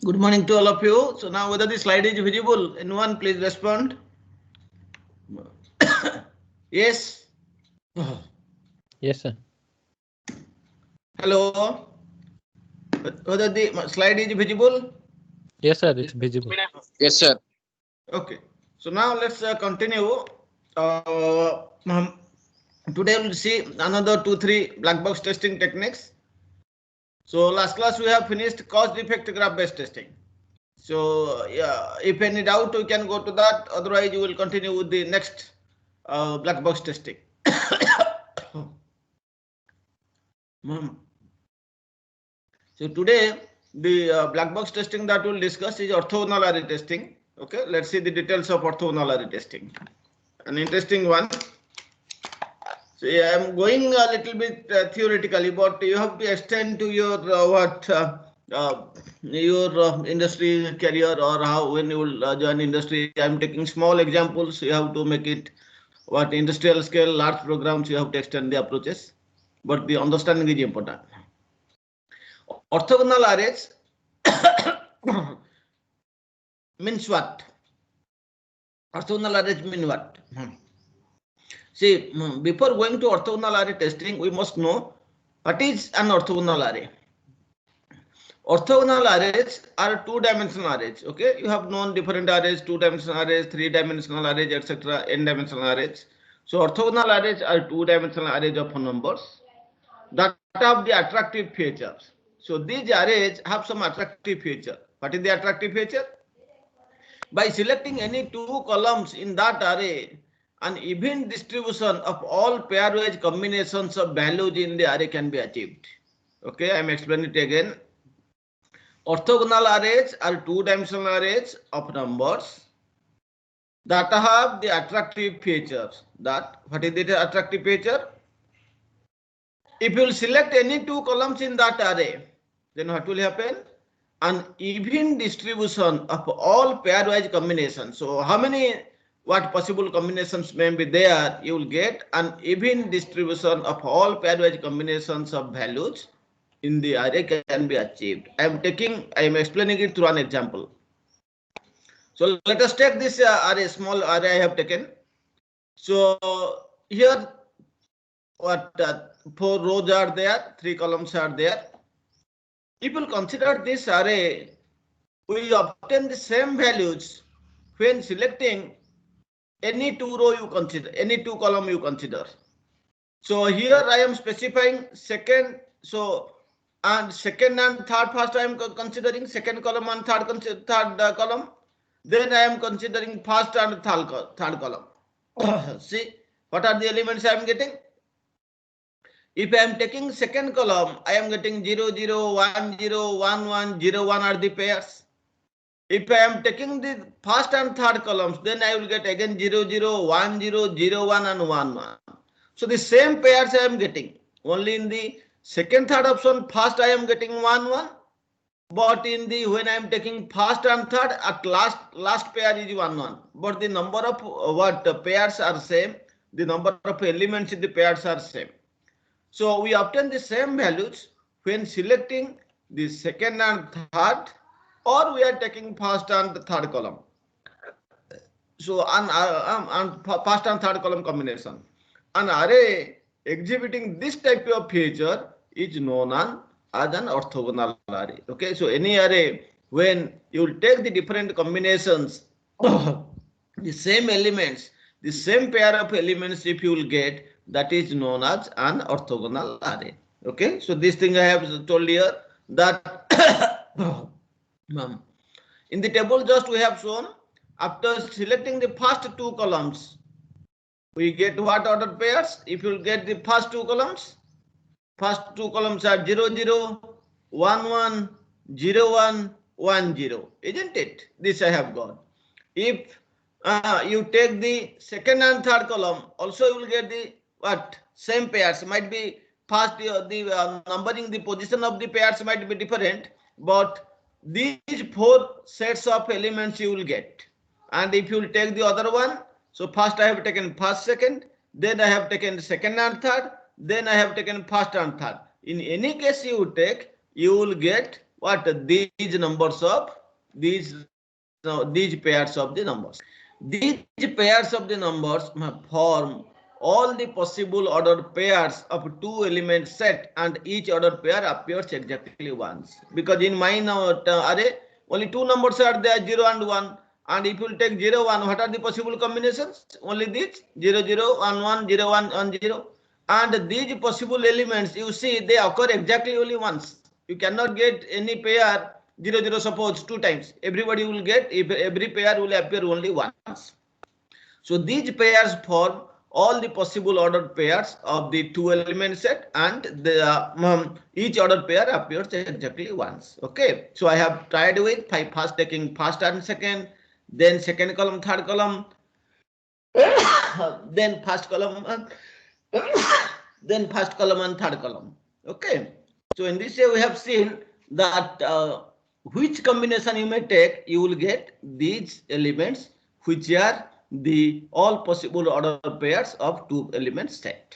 Good morning to all of you. So now whether the slide is visible, anyone please respond. Yes. Yes, sir. Hello. Whether the slide is visible? Yes, sir. It's visible. Yes, sir. Okay. So now let's continue. Today we'll see another 2-3 black box testing techniques. So last class we have finished cause defect graph based testing. So yeah, if any doubt we can go to that. Otherwise, we will continue with the next black box testing. So today the black box testing that we'll discuss is orthogonal array testing. Okay, let's see the details of orthogonal array testing. An interesting one. So yeah, I'm going a little bit theoretically, but you have to extend to your industry career or how when you will join industry. I'm taking small examples. You have to make it what industrial scale, large programs. You have to extend the approaches, but the understanding is important. Orthogonal arrays means what? Orthogonal arrays mean what? See, before going to orthogonal array testing, we must know what is an orthogonal array. Orthogonal arrays are two-dimensional arrays. Okay, you have known different arrays, two-dimensional arrays, three-dimensional arrays, etc., n-dimensional arrays. So orthogonal arrays are two-dimensional arrays of numbers that have the attractive features. So these arrays have some attractive feature. What is the attractive feature? By selecting any two columns in that array, an even distribution of all pairwise combinations of values in the array can be achieved. Okay, I am explaining it again. Orthogonal arrays are two-dimensional arrays of numbers that have the attractive features. What is the attractive feature? If you will select any two columns in that array, then what will happen? An even distribution of all pairwise combinations. So how many what possible combinations may be there? You will get an even distribution of all pairwise combinations of values in the array can be achieved. I am explaining it through an example. So let us take this array, small array I have taken. So here what 4 rows are there, 3 columns are there. If you consider this array, we obtain the same values when selecting any two row you consider, any two column you consider. So here I am specifying second. So and second and third, first I am considering second column and third column. Then I am considering first and third column. See what are the elements I am getting? If I am taking second column, I am getting 0, 0, 1, 0, 1, 1, 0, 1 are the pairs. If I am taking the first and third columns, then I will get again 0, 0, 1, 0, 0, 1 and 1, 1. So the same pairs I am getting. Only in the second, third option, first I am getting 1, 1. But in the when I am taking first and third, at last pair is 1, 1. But the number of pairs are same. The number of elements in the pairs are same. So we obtain the same values when selecting the second and third, or we are taking first and third column. So on first and third column combination, an array exhibiting this type of feature is known as an orthogonal array. Okay, so any array when you will take the different combinations, the same elements, the same pair of elements, if you will get, that is known as an orthogonal array. Okay, so this thing I have told here that in the table just we have shown after selecting the first two columns, we get what ordered pairs. If you get the first two columns are 0, 0, 1, 1, 0, 1, 1, 0, isn't it? This I have got. If you take the second and third column, also you will get the what same pairs. Might be first the numbering, the position of the pairs might be different, but these 4 sets of elements you will get. And if you will take the other one, so first I have taken first, second, then I have taken second and third, then I have taken first and third. In any case you take, you will get what these numbers of these pairs of the numbers. These pairs of the numbers form all the possible ordered pairs of two element set, and each ordered pair appears exactly once. Because in my array, only two numbers are there, 0 and 1. And if you take 0, 1, what are the possible combinations? Only these 0, 0, 1, 1, 0, 1, 1, 0. And these possible elements, you see, they occur exactly only once. You cannot get any pair 0, 0, suppose 2 times. Everybody will get, if every pair will appear only once. So these pairs form all the possible ordered pairs of the two element set, and the each ordered pair appears exactly once. Okay, so I have tried with first taking first and second, then second column, third column, then first column, then first column and third column. Okay, so in this way we have seen that which combination you may take, you will get these elements which are the all possible order pairs of two elements set.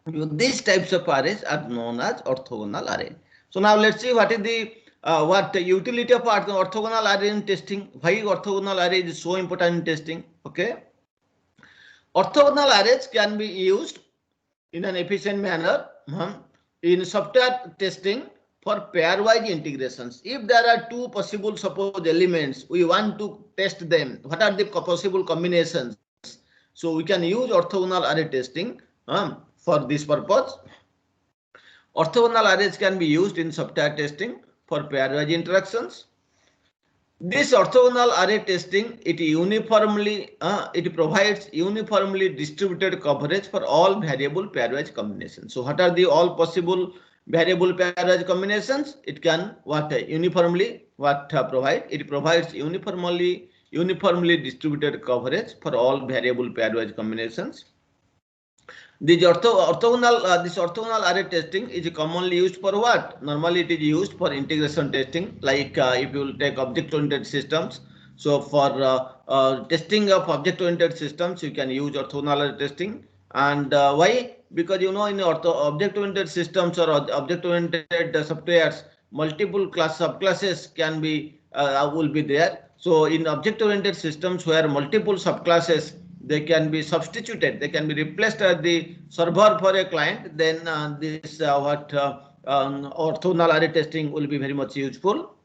These types of arrays are known as orthogonal array. So now let's see what is the what utility of orthogonal array in testing. Why orthogonal array is so important in testing? Okay, orthogonal arrays can be used in an efficient manner in software testing for pairwise integrations. If there are two possible suppose elements, we want to test them. What are the possible combinations? So we can use orthogonal array testing for this purpose. Orthogonal arrays can be used in software testing for pairwise interactions. This orthogonal array testing, it provides uniformly distributed coverage for all variable pairwise combinations. So what are the all possible variable pairwise combinations? It can uniformly provide. It provides uniformly distributed coverage for all variable pairwise combinations. This orthogonal array testing is commonly used for what? Normally it is used for integration testing, like if you will take object-oriented systems. So for testing of object-oriented systems, you can use orthogonal array testing. And why? Because in object-oriented systems or object-oriented softwares, multiple subclasses can be will be there. So in object-oriented systems where multiple subclasses, they can be substituted, they can be replaced as the server for a client, then this orthogonal array testing will be very much useful.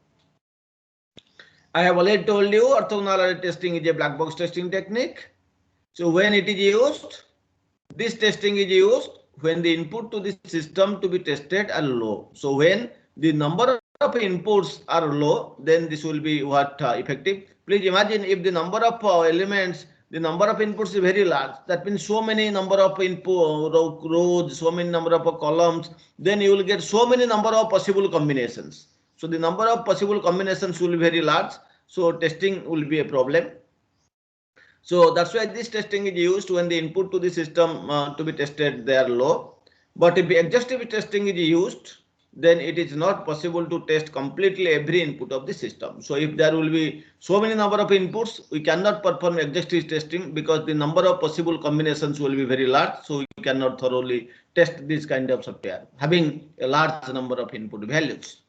I have already told you orthogonal array testing is a black box testing technique. So when it is used, this testing is used when the input to the system to be tested are low. So when the number of inputs are low, then this will be effective. Please imagine if the number of elements, the number of inputs is very large. That means so many number of input rows, so many number of columns. Then you will get so many number of possible combinations. So the number of possible combinations will be very large. So testing will be a problem. So that's why this testing is used when the input to the system to be tested they are low. But if exhaustive testing is used, then it is not possible to test completely every input of the system. So if there will be so many number of inputs, we cannot perform exhaustive testing because the number of possible combinations will be very large. So you cannot thoroughly test this kind of software having a large number of input values.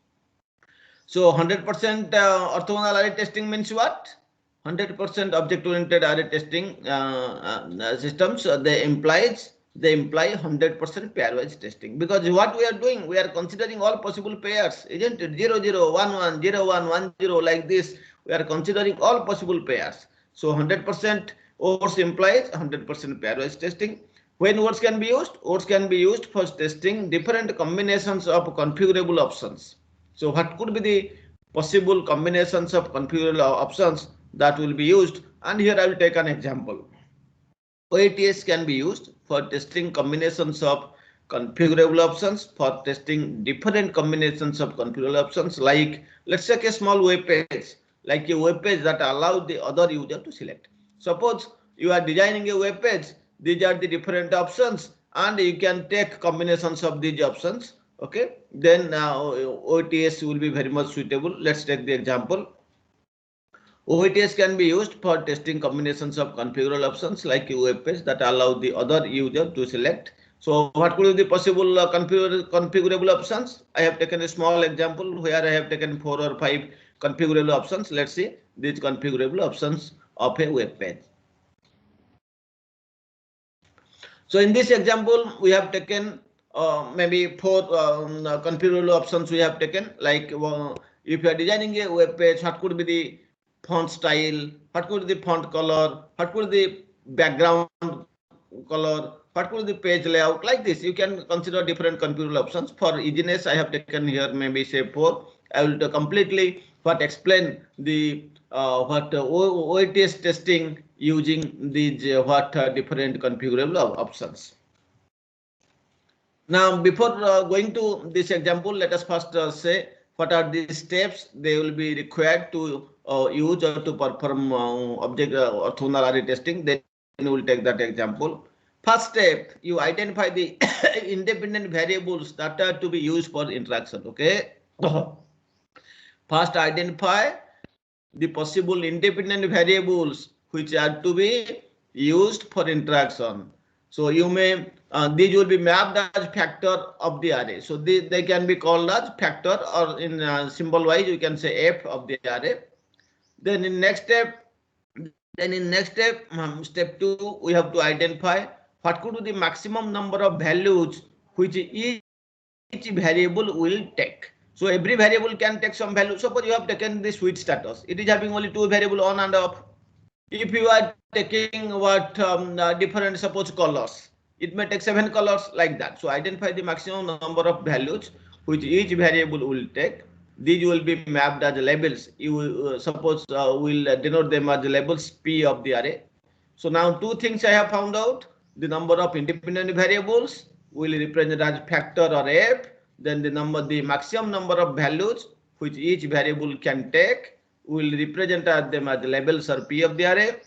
So 100% orthogonal array testing means what? 100% object-oriented array testing systems, they imply 100% pairwise testing, because what we are doing, we are considering all possible pairs, isn't it? 0, 0, 1, 1, 0, 1, 1, 0, like this. We are considering all possible pairs. So 100% ORS implies 100% pairwise testing. When ORS can be used? ORS can be used for testing different combinations of configurable options. So what could be the possible combinations of configurable options that will be used? And here I will take an example. OATS can be used for testing combinations of configurable options, for testing different combinations of configurable options, like let's take a small web page, like a web page that allows the other user to select. Suppose you are designing a web page, these are the different options, and you can take combinations of these options. Okay, then OATS will be very much suitable. Let's take the example. OATS can be used for testing combinations of configurable options like a web page that allow the other user to select. So what could be the possible configurable options? I have taken a small example where I have taken 4 or 5 configurable options. Let's see these configurable options of a web page. So in this example, we have taken maybe 4 configurable options we have taken, like if you are designing a web page, what could be the font style, what could be the font color, what could be the background color, what could be the page layout, like this. You can consider different configurable options. For easiness, I have taken here maybe say 4. I will completely explain the OATS testing using these different configurable options. Now, before going to this example, let us first say what are the steps they will be required to use or to perform object orthogonal array testing. Then we will take that example. First step, you identify the independent variables that are to be used for interaction. Okay. First, identify the possible independent variables which are to be used for interaction. So you may these will be mapped as factor of the array. So they can be called as factor, or in symbol wise you can say f of the array. Then in next step, step 2, we have to identify what could be the maximum number of values which each variable will take. So every variable can take some value. Suppose you have taken the switch status, it is having only 2 variable on and off. If you are taking different, suppose colors, it may take 7 colors, like that. So identify the maximum number of values which each variable will take. These will be mapped as labels. You suppose will denote them as labels P of the array. So now 2 things I have found out. The number of independent variables will represent as factor or f. Then the maximum number of values which each variable can take will represent them as labels or P of the array.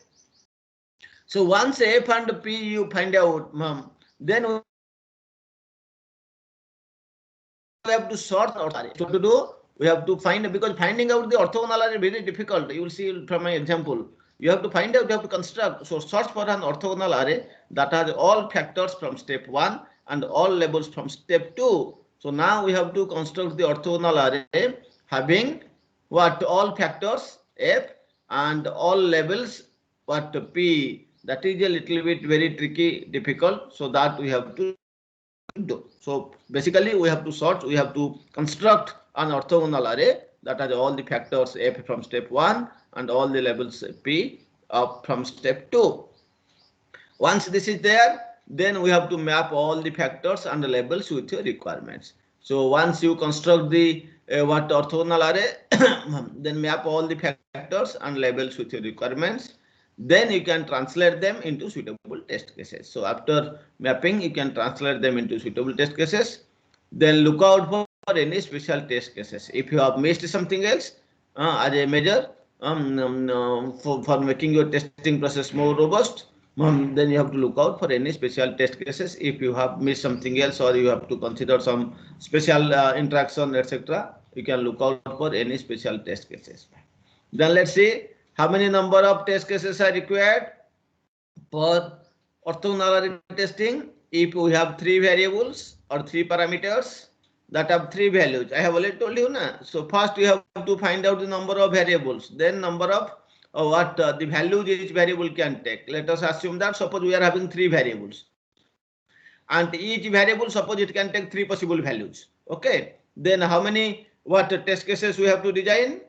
So once f and p you find out, then we have to sort out array. So to do, we have to find, because finding out the orthogonal array is very difficult. You will see from my example. You have to find out, you have to construct. So search for an orthogonal array that has all factors from step 1 and all labels from step 2. So now we have to construct the orthogonal array having what all factors f and all labels what p. That is a little bit very tricky, difficult. So that we have to do. So basically we have to sort, we have to construct an orthogonal array that has all the factors f from step 1 and all the labels p from step 2. Once this is there, then we have to map all the factors and the labels with your requirements. So once you construct the what orthogonal array, then map all the factors and labels with your requirements. Then you can translate them into suitable test cases. So after mapping, you can translate them into suitable test cases. Then look out for any special test cases. If you have missed something else as a measure for making your testing process more robust, then you have to look out for any special test cases. If you have missed something else or you have to consider some special interaction, etc., you can look out for any special test cases. Then let's see how many number of test cases are required for orthogonal array testing. If we have 3 variables or 3 parameters that have 3 values, I have already told you na. So first we have to find out the number of variables, then number of the values each variable can take. Let us assume that suppose we are having 3 variables and each variable suppose it can take 3 possible values. Okay, then how many test cases we have to design?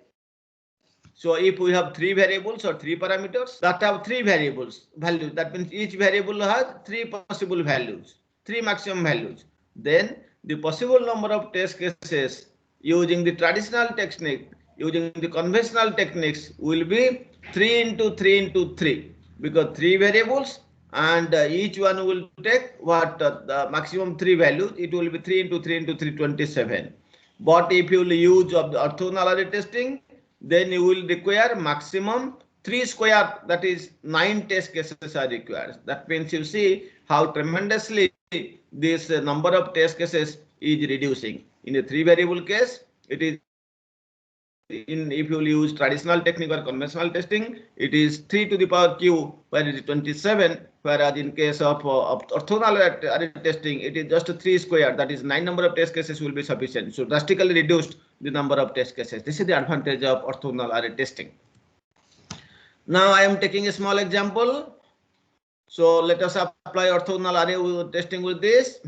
So if we have 3 variables or 3 parameters that have 3 variables values, that means each variable has 3 possible values, 3 maximum values. Then the possible number of test cases using the traditional technique, using the conventional techniques, will be 3 into 3 into 3, because 3 variables and each one will take the maximum 3 values. It will be 3 into 3 into 3, 27. But if you will use of the orthogonal array testing, then you will require maximum 3 square, that is 9 test cases are required. That means you see how tremendously this number of test cases is reducing. In a 3 variable case, it is if you will use traditional technique or conventional testing, it is 3 to the power q, where it is 27, whereas in case of orthogonal array testing, it is just 3 square, that is 9 number of test cases will be sufficient. So drastically reduced the number of test cases. This is the advantage of orthogonal array testing. Now I am taking a small example. So let us apply orthogonal array testing with this.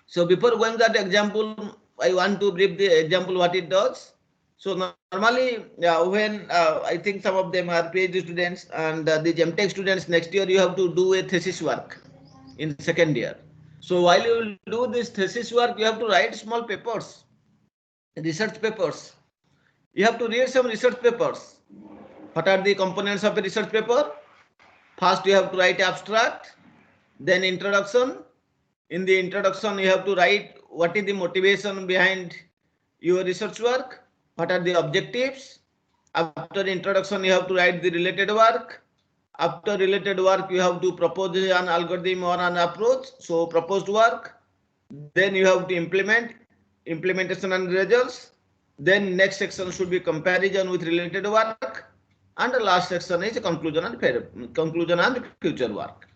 So before going to that example, I want to brief the example what it does. So normally, when I think some of them are PhD students and the MTech students, next year you have to do a thesis work in second year. So while you will do this thesis work, you have to write small papers, research papers. You have to read some research papers. What are the components of a research paper? First, you have to write abstract, then introduction. In the introduction, you have to write what is the motivation behind your research work, what are the objectives. After introduction, you have to write the related work. After related work, you have to propose an algorithm or an approach, so proposed work. Then you have to implementation and results. Then next section should be comparison with related work. And the last section is conclusion and future work.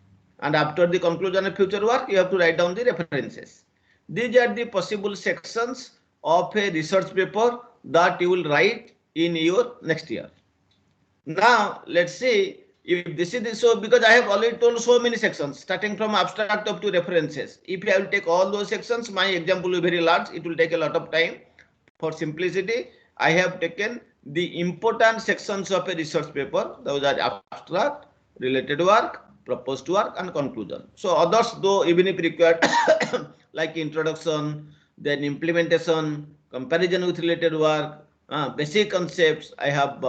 And after the conclusion and future work, you have to write down the references. These are the possible sections of a research paper that you will write in your next year. Now, let's see if this is so, because I have already told so many sections, starting from abstract up to references. If I will take all those sections, my example will be very large. It will take a lot of time. For simplicity, I have taken the important sections of a research paper. Those are abstract, related work, proposed work, and conclusion. So others, though, even if required, like introduction, then implementation, comparison with related work, basic concepts, I have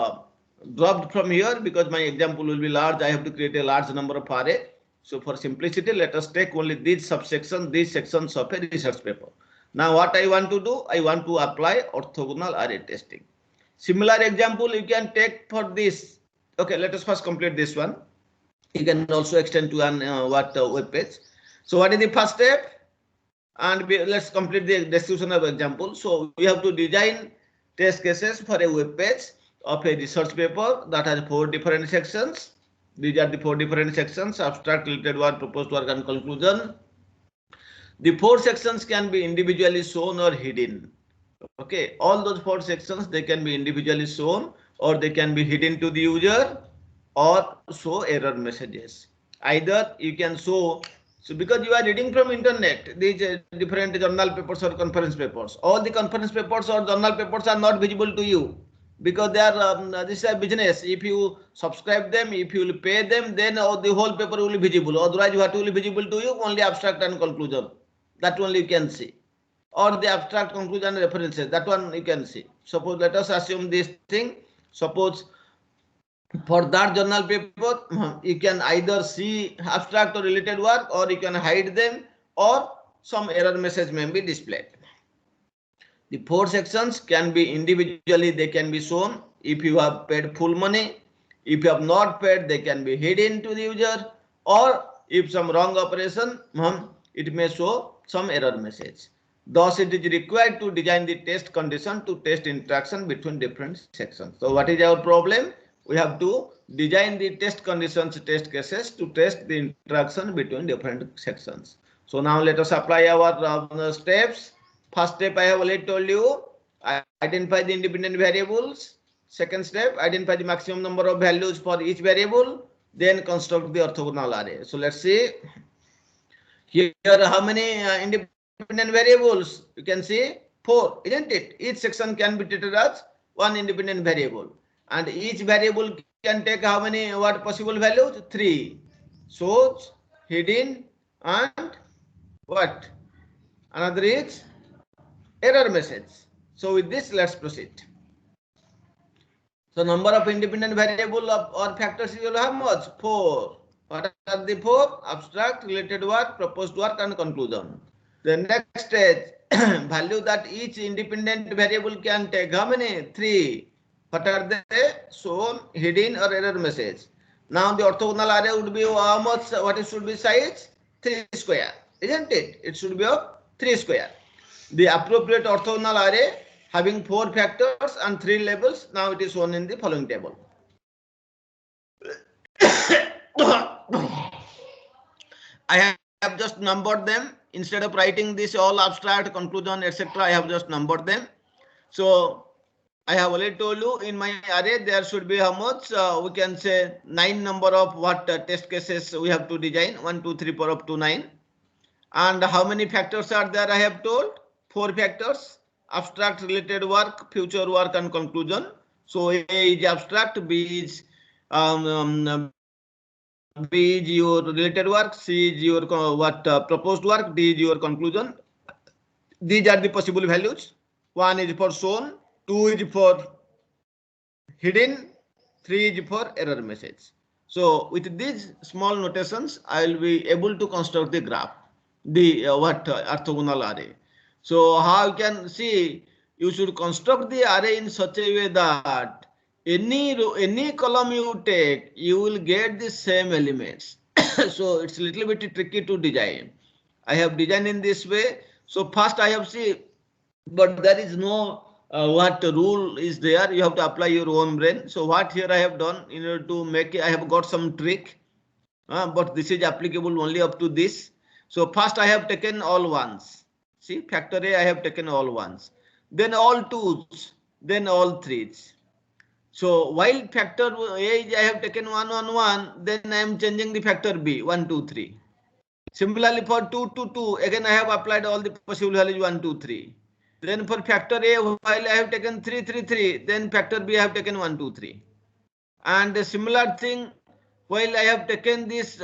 dropped from here because my example will be large. I have to create a large number of array. So for simplicity, let us take only these subsections, these sections of a research paper. Now what I want to do, I want to apply orthogonal array testing. Similar example you can take for this. Okay, let us first complete this one. You can also extend to an web page. So what is the first step? And let's complete the description of example. So we have to design test cases for a web page of a research paper that has 4 different sections. These are the 4 different sections: abstract, related work, proposed work, and conclusion. The 4 sections can be individually shown or hidden. Okay, all those 4 sections, they can be individually shown or they can be hidden to the user or show error messages. Either you can show, so because you are reading from internet, these different journal papers or conference papers, all the conference papers or journal papers are not visible to you because they are this is a business. If you subscribe them, if you will pay them, then the whole paper will be visible. Otherwise, what will be visible to you? Only abstract and conclusion. That only you can see. Or the abstract, conclusion, references, that one you can see. Suppose let us assume this thing. Suppose for that journal paper, you can either see abstract or related work, or you can hide them, or some error message may be displayed. The 4 sections can be individually, they can be shown if you have paid full money. If you have not paid, they can be hidden to the user, or if some wrong operation, it may show some error message. Thus, it is required to design the test condition to test interaction between different sections. So what is our problem? We have to design the test conditions, test cases to test the interaction between different sections. So now let us apply our steps. First step I have already told you, identify the independent variables. Second step, identify the maximum number of values for each variable. Then construct the orthogonal array. So let's see. Here how many independent variables? You can see 4, isn't it? Each section can be treated as one independent variable. And each variable can take how many possible values? 3. Shows, hidden, and what? Another is error message. So with this, let's proceed. So number of independent variable or factors you will have much? 4. What are the 4? Abstract, related work, proposed work, and conclusion. The next stage, value that each independent variable can take. How many? 3. What are they? Shown, hidden, or error message. Now the orthogonal array would be how much? What it should be size? 3 square, isn't it? It should be of 3 square. The appropriate orthogonal array having 4 factors and 3 labels. Now it is shown in the following table. I have just numbered them. Instead of writing this all abstract, conclusion, etc., I have just numbered them. So I have already told you in my array there should be how much? We can say 9 number of what test cases we have to design. 1, 2, 3, 4 up to 9. And how many factors are there? I have told 4 factors: abstract, related work, future work, and conclusion. So A is abstract, B is your related work, C is your proposed work, D is your conclusion. These are the possible values. 1 is for shown, 2 is for hidden, 3 is for error message. So with these small notations, I will be able to construct the graph, the orthogonal array. So how you can see, you should construct the array in such a way that any column you take, you will get the same elements. So it's a little bit tricky to design. I have designed in this way. So first I have seen, but there is no what rule is there. You have to apply your own brain. So what here I have done in order to make it, I have got some trick, but this is applicable only up to this. So first I have taken all ones. See, factor A I have taken all ones, then all twos, then all threes. So while factor A I have taken 1, 1, 1, then I am changing the factor B 1, 2, 3. Similarly for 2, 2, 2, again I have applied all the possible values 1, 2, 3. Then for factor A, while I have taken 3, 3, 3, then factor B I have taken 1, 2, 3. And a similar thing, while I have taken this,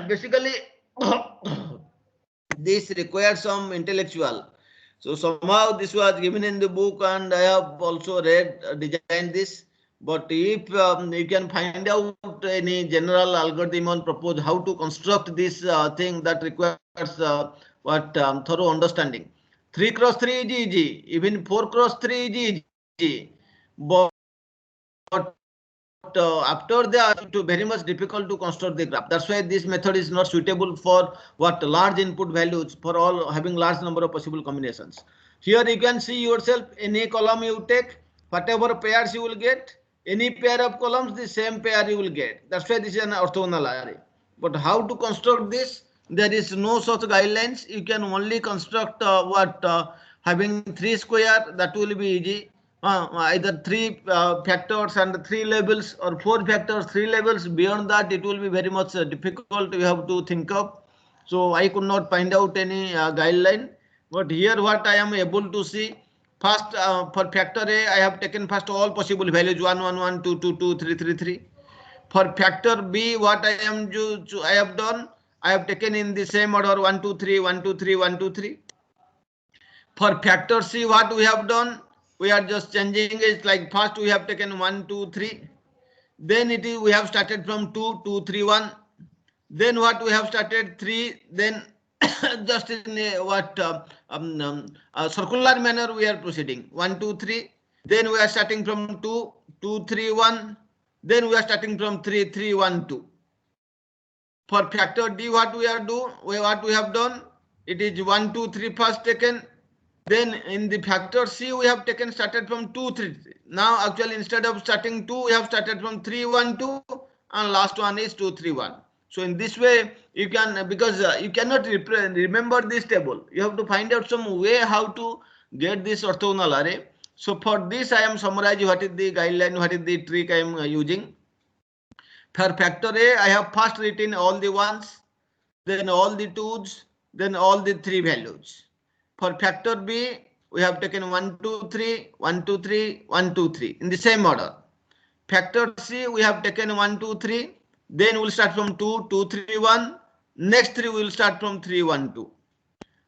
basically this requires some intellectual. So somehow this was given in the book and I have also read, designed this. But if you can find out any general algorithm on propose how to construct this thing, that requires thorough understanding. 3 cross 3 is easy, even 4 cross 3 is easy, but after that it is very much difficult to construct the graph. That's why this method is not suitable for large input values, for all having large number of possible combinations. Here you can see yourself, any column you take, whatever pairs you will get, any pair of columns, the same pair you will get. That's why this is an orthogonal array. But how to construct this? There is no such guidelines. You can only construct having 3 square, that will be easy. Either 3 factors and 3 labels, or 4 factors, 3 labels. Beyond that, it will be very much difficult. You have to think of. So I could not find out any guideline. But here what I am able to see, first for factor A, I have taken first all possible values 1, 1, 1, 2, 2, 2, 3, 3, 3. For factor B, what I have done, I have taken in the same order 1, 2, 3, 1, 2, 3, 1, 2, 3. For factor C, what we have done, we are just changing it, like first we have taken 1, 2, 3. Then we have started from 2, 2, 3, 1. Then what we have started 3. Then just in a circular manner we are proceeding 1, 2, 3. Then we are starting from 2, 2, 3, 1. Then we are starting from 3, 3, 1, 2. For factor D, what we have done, it is 1, 2, 3 first taken. Then in the factor C, we have started from 2, 3, 3. Now actually instead of starting 2, we have started from 3, 1, 2, and last one is 2, 3, 1. So in this way, you can, because you cannot remember this table, you have to find out some way how to get this orthogonal array. So for this, I am summarizing what is the guideline, what is the trick I am using. For factor A, I have first written all the ones, then all the twos, then all the 3 values. For factor B, we have taken 1, 2, 3, 1, 2, 3, 1, 2, 3 in the same order. Factor C, we have taken 1, 2, 3. Then we will start from 2, 2, 3, 1. Next 3 we will start from 3, 1, 2.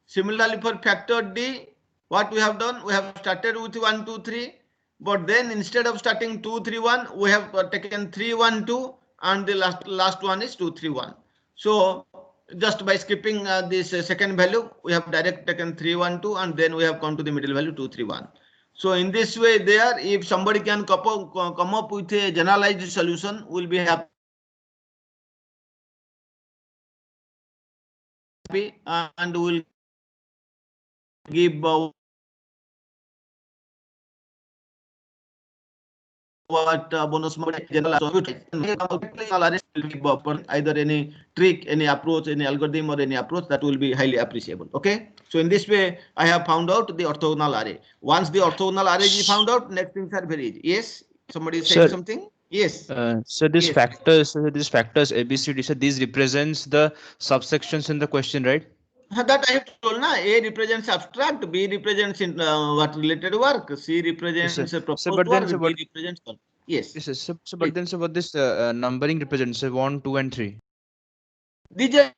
Similarly for factor D, what we have done, we have started with 1, 2, 3. But then instead of starting 2, 3, 1, we have taken 3, 1, 2. And the last one is 2, 3, 1. So just by skipping this second value, we have direct taken 3, 1, 2, and then we have come to the middle value 2, 3, 1. So in this way, there, if somebody can come up with a generalized solution, we'll be happy and we'll give what bonus general either any trick, any approach, any algorithm or any approach that will be highly appreciable. Okay, so in this way I have found out the orthogonal array. Once the orthogonal array is found out, next things are very easy. Yes, somebody is saying Sir, something. Yes, so yes. these factors A, B, C, D, so these represents the subsections in the question, right? That I have told na. A represents abstract, B represents in what related work, C Yes, sir. represents So, proposed but then, so work, D what? represents work. Yes. Yes, sir. Please. But then, so what this numbering represents? So 1, 2, and 3. These are,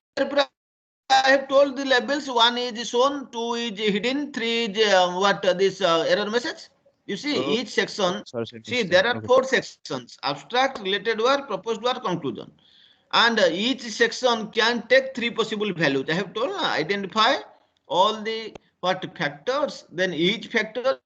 I have told the labels. One is shown, two is hidden, three is what this error message. You see Oh, each section. sorry, sir, See missed that. there are Okay. 4 sections: abstract, related work, proposed work, conclusion. And each section can take 3 possible values. I have told identify all the what factors. Then each factor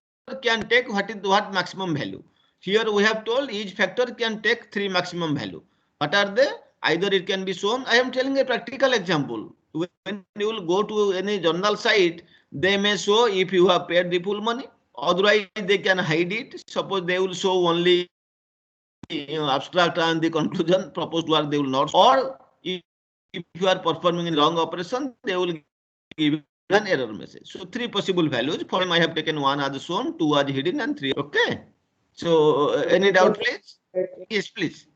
can take what maximum value. Here we have told each factor can take 3 maximum value. What are they? Either it can be shown. I am telling a practical example. When you will go to any journal site, they may show if you have paid the full money. Otherwise, they can hide it. Suppose they will show only abstract and the conclusion proposed work they will not, or if you are performing in wrong operation they will give an error message. So 3 possible values. For them I have taken 1 as shown, 2 as hidden and 3. Okay, so any doubt please? Yes please.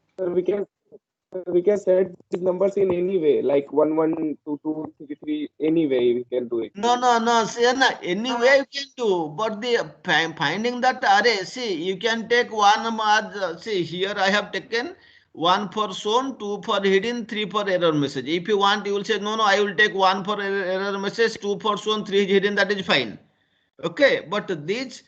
We can set these numbers in any way, like 1 1 2 2 3 3, any way we can do it. No, see, any way you can do, but the finding that array, see, you can take one as, see, here I have taken 1 for shown, 2 for hidden, 3 for error message. If you want, you will say, no, I will take 1 for error message, 2 for shown, 3 hidden, that is fine. Okay, but these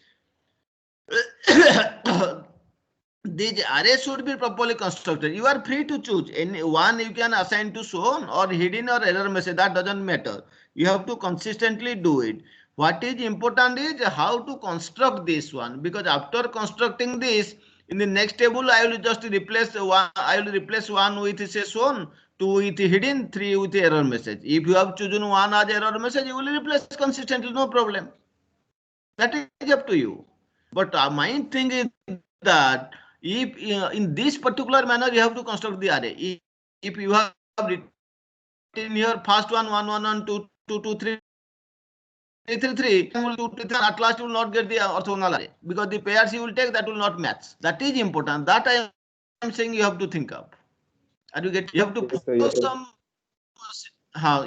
these arrays should be properly constructed. You are free to choose any one. You can assign to shown or hidden or error message. That doesn't matter. You have to consistently do it. What is important is how to construct this one, because after constructing this, in the next table I will just replace one. I will replace 1 with say shown, 2 with hidden, 3 with error message. If you have chosen 1 as error message, you will replace consistently, no problem. That is up to you. But my thing is that if in this particular manner you have to construct the array. If you have written here first one 1 1 1 2 2 2 3 3 3 at last you will not get the orthogonal array, because the pairs you will take that will not match. That is important. That I am saying you have to think of. Are you get? You have to follow some.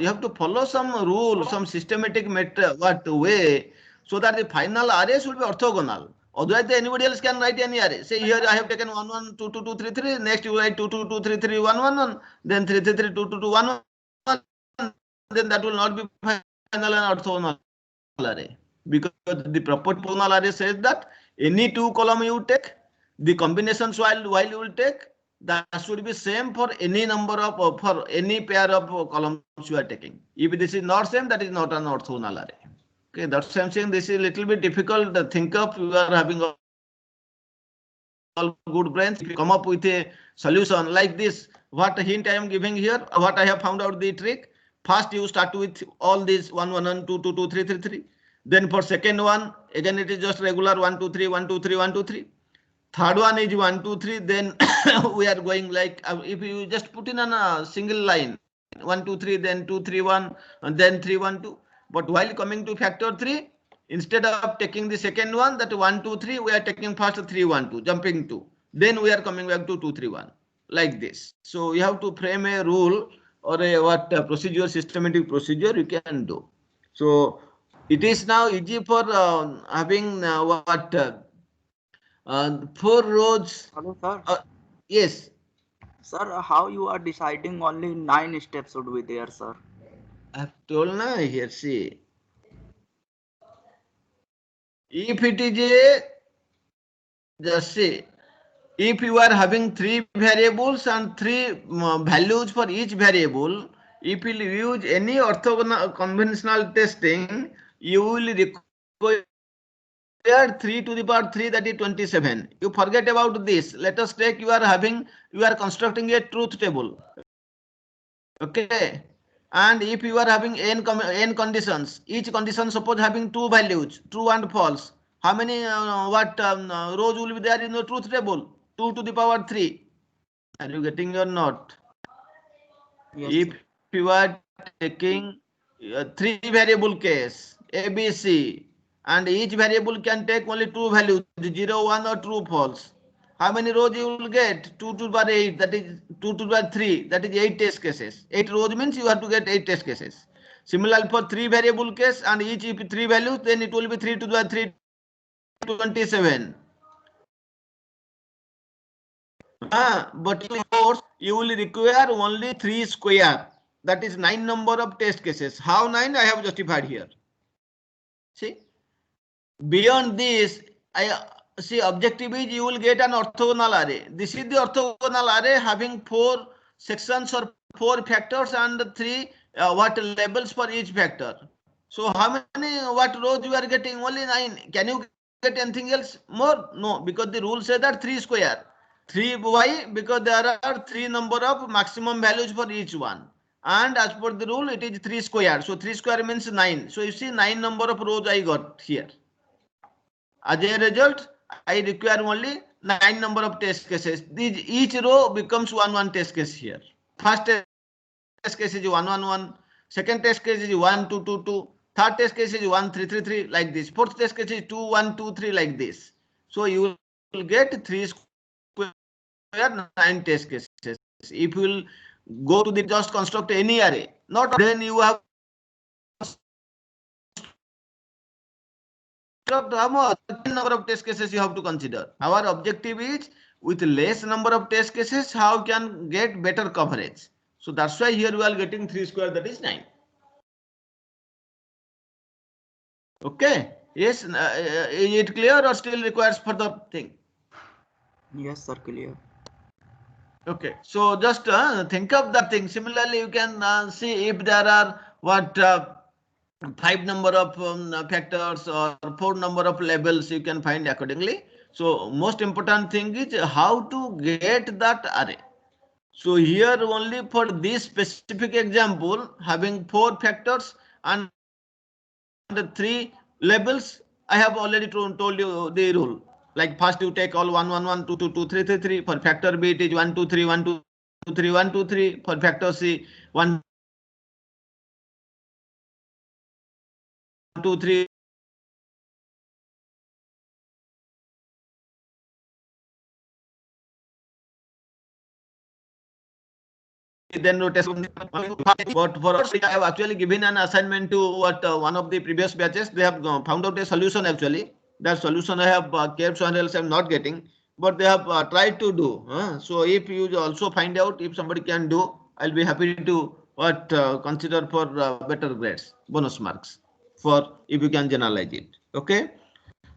You have to follow some rule, some systematic method, way, so that the final arrays will be orthogonal. Otherwise, anybody else can write any array. Say here I have taken 1 1 2 2 2 3 3. Next you write 2 2 2 3 3 1 1 1. Then 3 3 3 2 2 2 1 1. Then that will not be final and orthogonal array, because the proper orthogonal array says that any 2 column you take, the combinations while you will take, that should be same for any number of for any pair of columns you are taking. If this is not same, that is not an orthogonal array. Okay, that's why I'm saying this is a little bit difficult to think of. You are having all good brains. If you come up with a solution like this, what hint I am giving here, what I have found out the trick. First you start with all these 1 1 1 2 2 2 3 3 3. Then for second one, again it is just regular 1 2 3 1 2 3 1 2 3. Third one is 1 2 3. Then we are going like, if you just put in on a single line 1 2 3, then 2 3 1, and then 3 1 2. But while coming to factor 3, instead of taking the second one, that 1 2 3, we are taking first 3 1 2, jumping 2. Then we are coming back to 2 3 1, like this. So you have to frame a rule or a procedure, systematic procedure you can do. So it is now easy for having 4 rows. Hello, sir. Yes. Sir, how you are deciding only 9 steps should be there, sir? I have told now here, see. If it is a, just see, if you are having 3 variables and 3 values for each variable, if you use any orthogonal conventional testing, you will require 3 to the power 3, that is 27. You forget about this. Let us take you are constructing a truth table. Okay. And if you are having n conditions, each condition suppose having two values, true and false, how many rows will be there in the truth table? 2 to the power 3. Are you getting or not? Yes, If sir. you are taking three variable case A, B, C, and each variable can take only two values, 0, 1 or true, false. How many rows you will get? 2 to the power 8, that is 2 to the power 3, that is 8 test cases. 8 rows means you have to get 8 test cases. Similarly, for three variable case and each if three values, then it will be 3 to the power 3, 27. But in course, you will require only 3 square. That is 9 number of test cases. How 9? I have justified here. See, beyond this, I see objective is you will get an orthogonal array. This is the orthogonal array having 4 sections or 4 factors and 3 labels for each factor. So how many rows you are getting? Only 9. Can you get anything else more? No, because the rule says that 3 square. 3 why? Because there are 3 number of maximum values for each one. And as per the rule, it is 3 square. So 3 square means 9. So you see 9 number of rows I got here. As a result, I require only 9 number of test cases. Each row becomes 1 test case here. First test case is 1 1 1. Second test case is 1 2 2 2. Third test case is 1 3 3 3 like this. Fourth test case is 2 1 2 3 like this. So you will get 3 square 9 test cases. If you will go to the just construct any array, not then you have number of test cases you have to consider. Our objective is with less number of test cases, how can get better coverage. So that's why here we are getting 3 square, that is 9. Okay. Yes. Is it clear or still requires further thing? Yes, sir, clear. Okay. So just think of that thing. Similarly, you can see if there are 5 number of factors or 4 number of labels, you can find accordingly. So most important thing is how to get that array. So here only for this specific example, having 4 factors and 3 labels, I have already told you the rule. Like first you take all 1 1 1 2 2 2 3 3 3. For factor B it is 1 2 3 1 2 3 1 2 3. For factor C 1 2 3. Then notation. But for us, I have actually given an assignment to one of the previous batches. They have found out a solution actually. That solution I have kept somewhere else. I'm not getting, but they have tried to do. So if you also find out if somebody can do, I'll be happy to consider for better grades, bonus marks for if you can generalize it. Okay.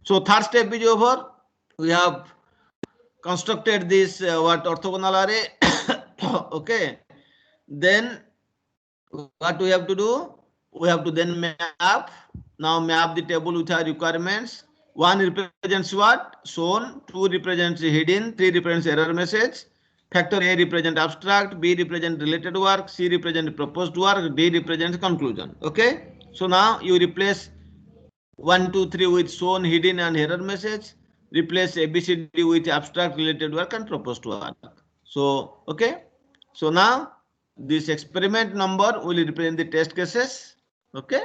So third step is over. We have constructed this orthogonal array. Okay. Then what we have to do? We have to then map. Now map the table with our requirements. 1 represents what? Shown. 2 represents hidden. 3 represents error message. Factor A represents abstract. B represents related work. C represents proposed work. D represents conclusion. Okay. So now you replace 1 2 3 with shown, hidden and error message. Replace ABCD with abstract, related work and proposed work. So okay. So now this experiment number will represent the test cases. Okay.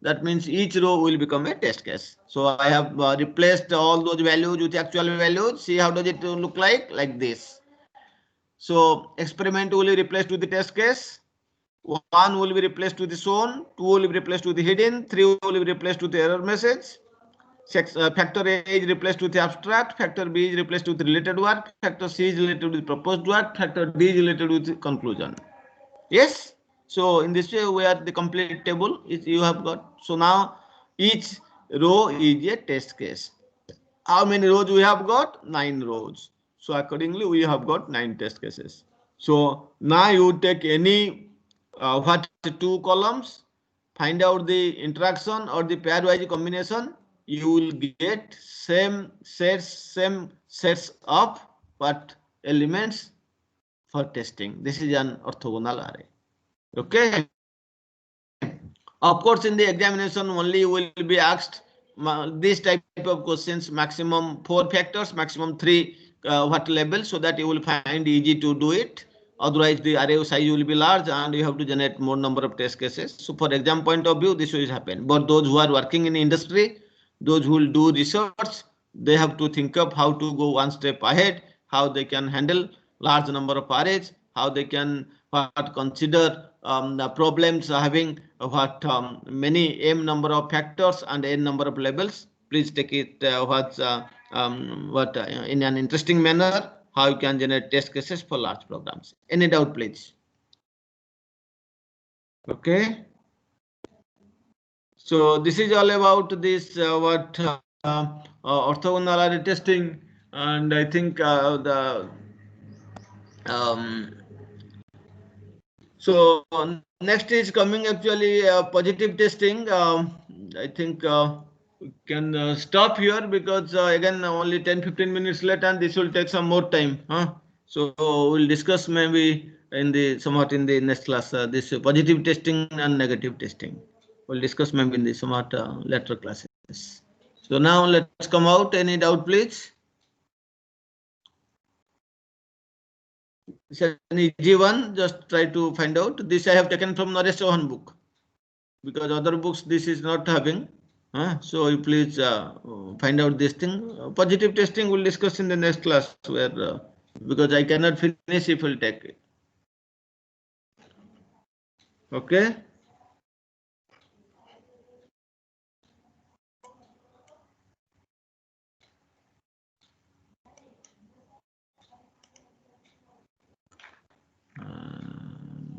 That means each row will become a test case. So I have replaced all those values with actual values. See how does it look like this. So experiment will be replaced with the test case. 1 will be replaced with the shown, 2 will be replaced with the hidden, 3 will be replaced with the error message. Factor A is replaced with the abstract, factor B is replaced with related work, factor C is related with proposed work, factor D is related with the conclusion. Yes. So in this way, we are the complete table is you have got. So now each row is a test case. How many rows we have got? 9 rows. So accordingly, we have got 9 test cases. So now you take any 2 columns, find out the interaction or the pairwise combination. You will get same sets of elements for testing. This is an orthogonal array. Okay. Of course, in the examination only you will be asked this type of questions, maximum 4 factors, maximum 3 what level, so that you will find easy to do it. Otherwise, the array size will be large and you have to generate more number of test cases. So for exam point of view, this will happen. But those who are working in industry, those who will do research, they have to think of how to go one step ahead, how they can handle large number of arrays, how they can consider the problems having many m number of factors and n number of levels. Please take it in an interesting manner, how you can generate test cases for large programs. Any doubt, please? Okay. So this is all about this orthogonal array testing, and I think so next is coming actually positive testing. I think we can stop here because again only 10-15 minutes late and this will take some more time. So we'll discuss maybe in the somewhat in the next class this positive testing and negative testing. We'll discuss maybe in the somewhat later classes. So now let's come out. Any doubt, please? It's an easy one. Just try to find out. This I have taken from Naresh Chauhan book, because other books this is not having. So you please find out this thing. Positive testing we'll discuss in the next class, where because I cannot finish if we'll take it. Okay.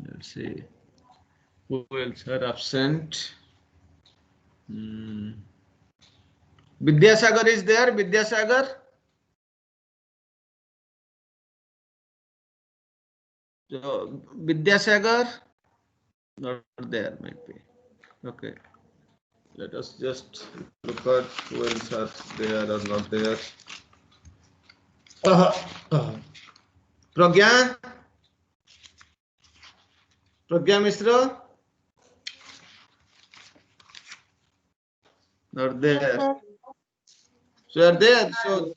Let's see. Who else are absent? Vidyasagar is there. Vidyasagar. So Vidyasagar not there, might be. Okay. Let us just look at who else are there or not there. Pragya. Pragya Mishra. Not there. So are there. So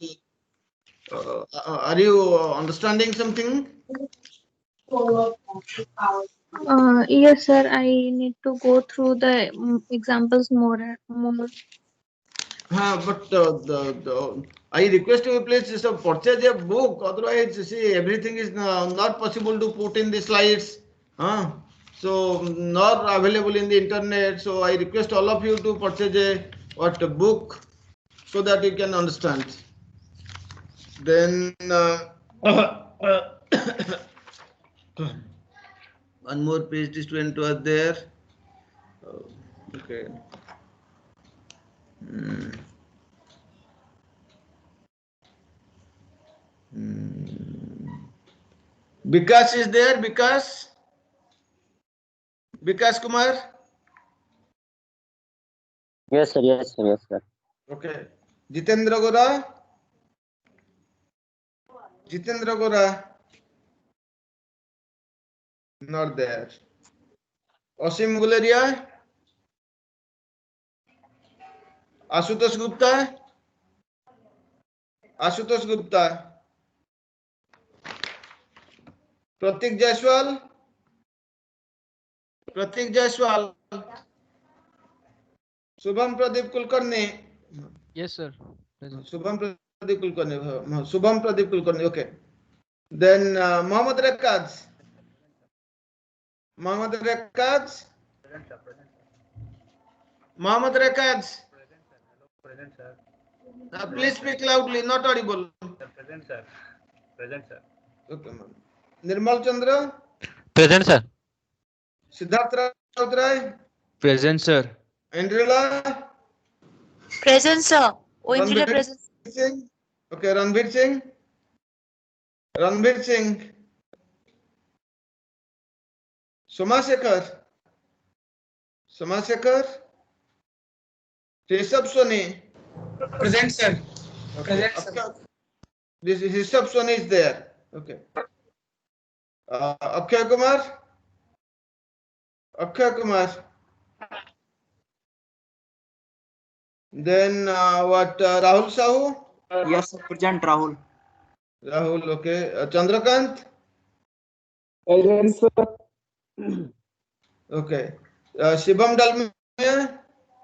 are you understanding something? Yes, sir. I need to go through the examples more. But I request you please just purchase a book. Otherwise, see, everything is not possible to put in the slides. So not available in the internet. So I request all of you to purchase a book so that you can understand. Then one more PhD student was there. Okay. Vikas is there. Vikas Kumar. Yes, sir. Yes, sir. Yes, sir. Okay. Jitendra Gora. Not there. Asim Guleria. Ashutosh Gupta. Pratik Jaiswal. Shubham Pradeep Kulkarni. Yes, sir. Shubham Pradeep Kulkarni. Okay. Then Mohammad Rekaz. Present, sir. Please speak loudly, not audible. Present, sir. Okay, ma'am. Nirmal Chandra. Present, sir. Siddharth Rautrai. Present, sir. Andrila. Present, sir. Ranveer present. Singh. Okay, Ranveer Singh. Somasekhar. Rishabh Soni. Present, sir. Okay. This is Rishabh Soni is there. Okay. Akshay Kumar. Then Rahul Sahu? Yes, sir. Present, Rahul. Rahul, okay. Chandrakant? Present, sir. Okay. Shibam Dalmia?